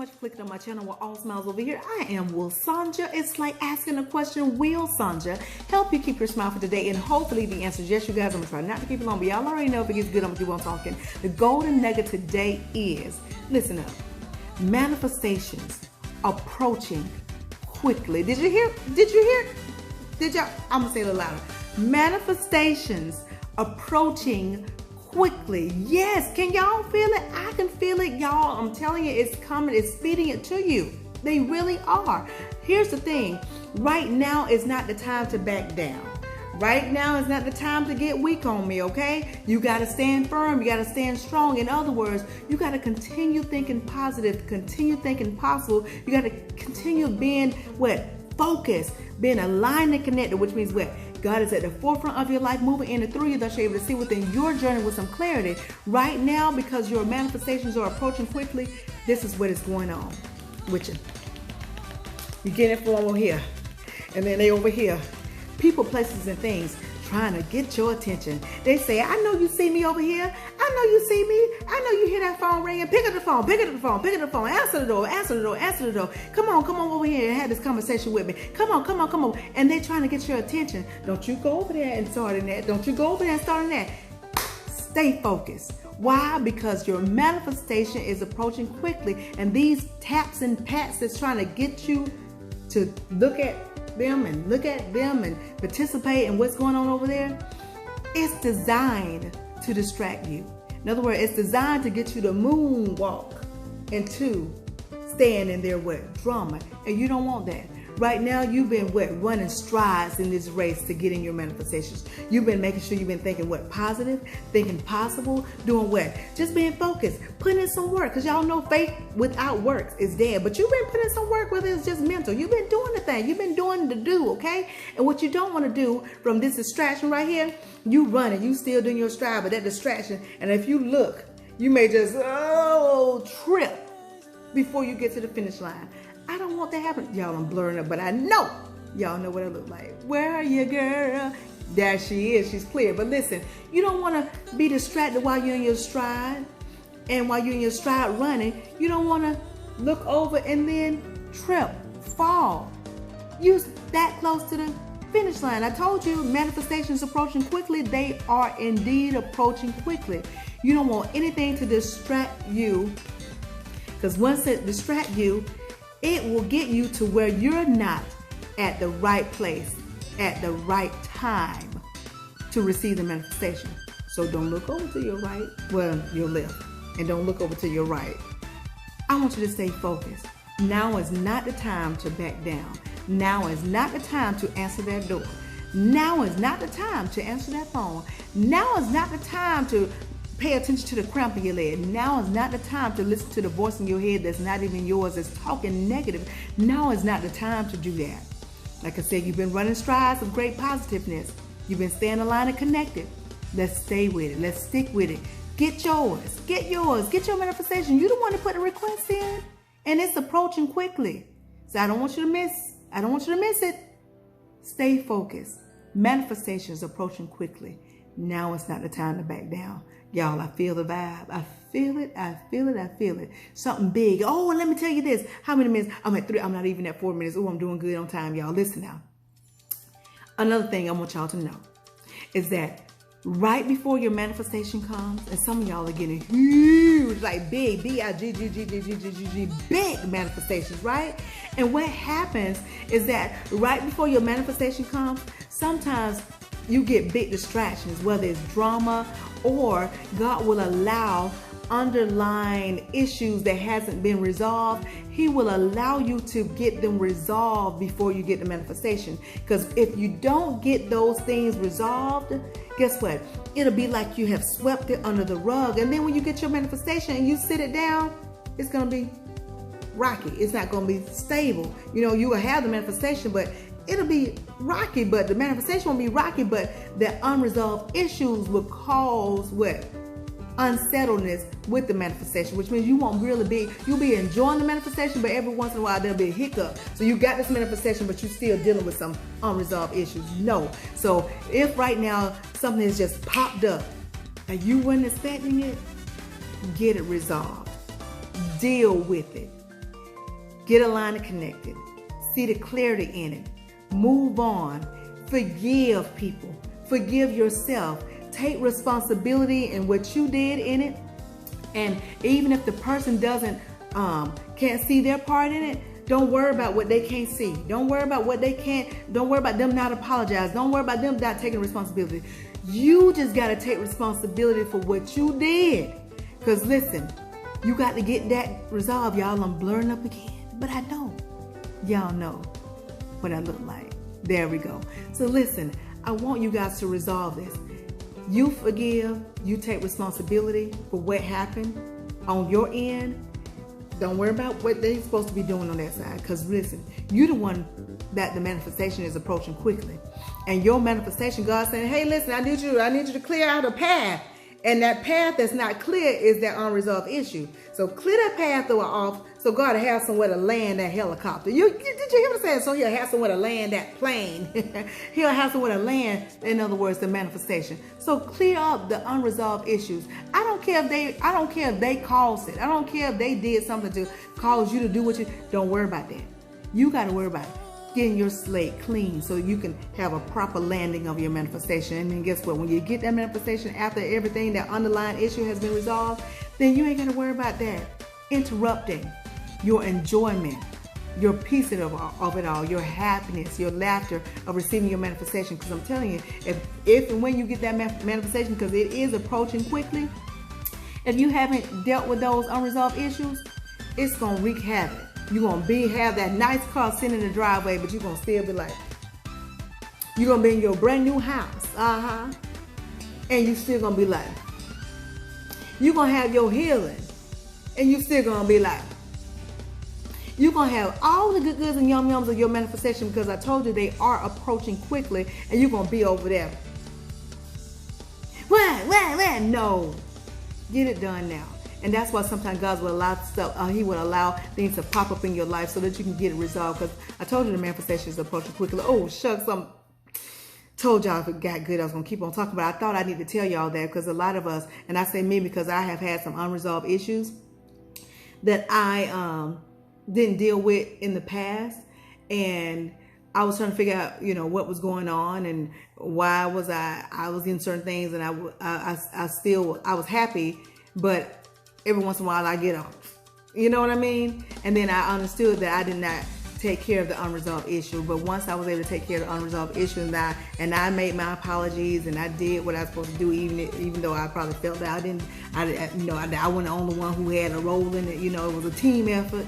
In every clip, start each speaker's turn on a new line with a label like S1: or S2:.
S1: much for clicking on my channel with All Smiles Over Here. I am Will Sandra. It's like asking a question. Will Sandra help you keep your smile for today? And hopefully the answer is yes, you guys. I'm going to try not to keep it long, but y'all already know if it gets good, I'm going to keep on talking. The golden nugget today is, listen up, manifestations approaching quickly. Did you hear? Did y'all? I'm going to say it a little louder. Manifestations approaching quickly. Yes, can y'all feel it? I can feel it, y'all. I'm telling you, it's coming. It's speeding it to you. They really are. Here's the thing. Right now is not the time to back down. Right now is not the time to get weak on me, okay? You got to stand firm. You got to stand strong. In other words, you got to continue thinking positive, continue thinking possible. You got to continue being what? Focused, being aligned and connected, which means what? God is at the forefront of your life, moving in and through you, that you're able to see within your journey with some clarity. Right now, because your manifestations are approaching quickly, this is what is going on with you. You get it from over here, and then they over here. People, places, and things trying to get your attention. They say, I know you see me over here. I know you see me. I know you hear that phone ringing. Pick up the phone, pick up the phone, pick up the phone. Answer the door, answer the door, answer the door. Come on over here and have this conversation with me. Come on. And they're trying to get your attention. Don't you go over there and start in that. Don't you go over there and start in that. Stay focused. Why? Because your manifestation is approaching quickly. And these taps and pats that's trying to get you to look at them and participate in what's going on over there, it's designed to distract you. In other words, it's designed to get you to moonwalk into staying in their what? Drama. And you don't want that. Right now, you've been what? Running strides in this race to get in your manifestations. You've been making sure you've been thinking what? Positive, thinking possible, doing what? Just being focused, putting in some work. Because y'all know faith without works is dead. But you've been putting in some work, whether it's just mental. You've been doing the thing. You've been doing the do, okay? And what you don't want to do from this distraction right here, you running, you still doing your stride, but that distraction, and if you look, you may just, trip before you get to the finish line. I don't want that to happen. Y'all, I'm blurring up, but I know y'all know what I look like. Where are you, girl? There she is. She's clear. But listen, you don't want to be distracted while you're in your stride. And while you're in your stride running, you don't want to look over and then trip, fall. You're that close to the finish line. I told you, manifestations approaching quickly. They are indeed approaching quickly. You don't want anything to distract you, because once it distracts you, it will get you to where you're not at the right place at the right time to receive the manifestation. So don't look over to your right, well, your left, and don't look over to your right. I want you to stay focused. Now is not the time to back down. Now is not the time to answer that door. Now is not the time to answer that phone. Now is not the time to pay attention to the cramp in your leg. Now is not the time to listen to the voice in your head that's not even yours, that's talking negative. Now is not the time to do that. Like I said, you've been running strides of great positiveness. You've been staying aligned and connected. Let's stay with it. Let's stick with it. Get yours. Get yours. Get your manifestation. You're the one to put the request in. And it's approaching quickly. So I don't want you to miss. I don't want you to miss it. Stay focused. Manifestations approaching quickly. Now it's not the time to back down. Y'all, I feel the vibe. I feel it. I feel it. I feel it. Something big. Oh, and let me tell you this. How many minutes? I'm at 3. I'm not even at 4 minutes. Oh, I'm doing good on time, y'all. Listen now. Another thing I want y'all to know is that right before your manifestation comes, and some of y'all are getting huge, like big, B-I-G-G-G-G-G-G-G, big manifestations, right? And what happens is that right before your manifestation comes, sometimes you get big distractions, whether it's drama or God will allow underlying issues that hasn't been resolved. He will allow you to get them resolved before you get the manifestation. Because if you don't get those things resolved, guess what? It'll be like you have swept it under the rug. And then when you get your manifestation and you sit it down, it's going to be rocky. It's not going to be stable. You know, you will have the manifestation, but it'll be rocky, but the manifestation won't be rocky, but the unresolved issues will cause what? Unsettledness with the manifestation, which means you won't really be, you'll be enjoying the manifestation, but every once in a while there'll be a hiccup. So you got this manifestation, but you're still dealing with some unresolved issues. No. So if right now something has just popped up and you weren't expecting it, get it resolved. Deal with it. Get aligned and connected. See the clarity in it. Move on. Forgive people. Forgive yourself. Take responsibility in what you did in it. And even if the person can't see their part in it, don't worry about what they can't see. Don't worry about what they can't. Don't worry about them not apologizing. Don't worry about them not taking responsibility. You just got to take responsibility for what you did. Because listen, you got to get that resolved, y'all. I'm blurring up again, but I know y'all know what I look like. There we go. So listen, I want you guys to resolve this. You forgive, you take responsibility for what happened on your end. Don't worry about what they're supposed to be doing on that side. Because listen, you're the one that the manifestation is approaching quickly. And your manifestation, God's saying, hey, listen, I need you to clear out a path. And that path that's not clear is that unresolved issue. So clear that path off so God will have somewhere to land that helicopter. Did you hear what I'm saying? So he'll have somewhere to land that plane. He'll have somewhere to land, in other words, the manifestation. So clear up the unresolved issues. I don't care if they caused it. I don't care if they did something to cause you to do what you, don't worry about that. You got to worry about it. Getting your slate clean so you can have a proper landing of your manifestation. And then guess what? When you get that manifestation after everything, that underlying issue has been resolved, then you ain't got to worry about that interrupting your enjoyment, your peace of it all, your happiness, your laughter of receiving your manifestation. Because I'm telling you, if and when you get that manifestation, because it is approaching quickly, if you haven't dealt with those unresolved issues, it's going to wreak havoc. You're going to have that nice car sitting in the driveway, but you're going to still be like, you're going to be in your brand new house. And you still going to be like, you're going to have your healing. And you still going to be like, you're going to have all the good goods and yum yums of your manifestation, because I told you they are approaching quickly, and you're going to be over there. No. Get it done now. And that's why sometimes God will allow stuff, he will allow things to pop up in your life so that you can get it resolved. Because I told you the manifestation is approaching quickly. Oh, shucks, told y'all if it got good, I was going to keep on talking. But I thought I need to tell y'all that, because a lot of us, and I say me because I have had some unresolved issues that I didn't deal with in the past. And I was trying to figure out, what was going on and why was I was in certain things, and I was happy, but every once in a while I get off. You know what I mean? And then I understood that I did not take care of the unresolved issue. But once I was able to take care of the unresolved issue, and I made my apologies, and I did what I was supposed to do, even though I probably felt that I wasn't the only one who had a role in it. It was a team effort.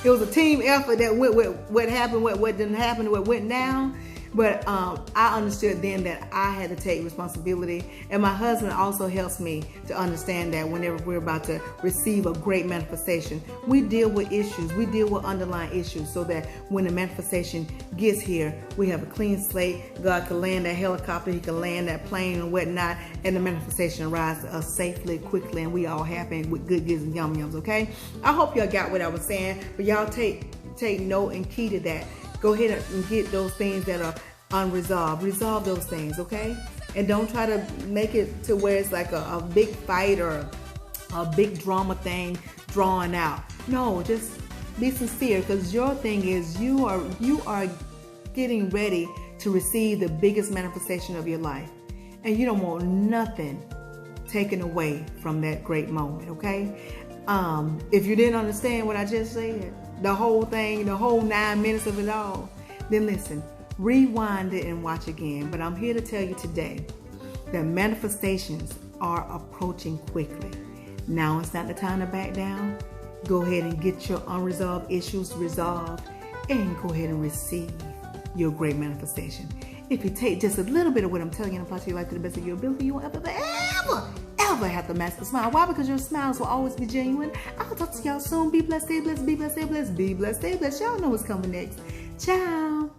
S1: It was a team effort that went with what happened, what didn't happen, what went down. But I understood then that I had to take responsibility. And my husband also helps me to understand that whenever we're about to receive a great manifestation, we deal with issues. We deal with underlying issues so that when the manifestation gets here, we have a clean slate. God can land that helicopter. He can land that plane and whatnot. And the manifestation arrives to us safely, quickly, and we all happy with good goods and yum yums, okay? I hope y'all got what I was saying. But y'all take note and key to that. Go ahead and get those things that are unresolved. Resolve those things, okay? And don't try to make it to where it's like a big fight or a big drama thing drawn out. No, just be sincere, because your thing is you are getting ready to receive the biggest manifestation of your life. And you don't want nothing taken away from that great moment, okay? If you didn't understand what I just said, the whole thing, the whole 9 minutes of it all, then listen, rewind it and watch again. But I'm here to tell you today that manifestations are approaching quickly. Now it's not the time to back down. Go ahead and get your unresolved issues resolved and go ahead and receive your great manifestation. If you take just a little bit of what I'm telling you and apply to your life to the best of your ability, you won't ever have to mask a smile. Why? Because your smiles will always be genuine. I'll talk to y'all soon. Be blessed, stay blessed, be blessed, stay blessed, be blessed, stay blessed. Y'all know what's coming next. Ciao.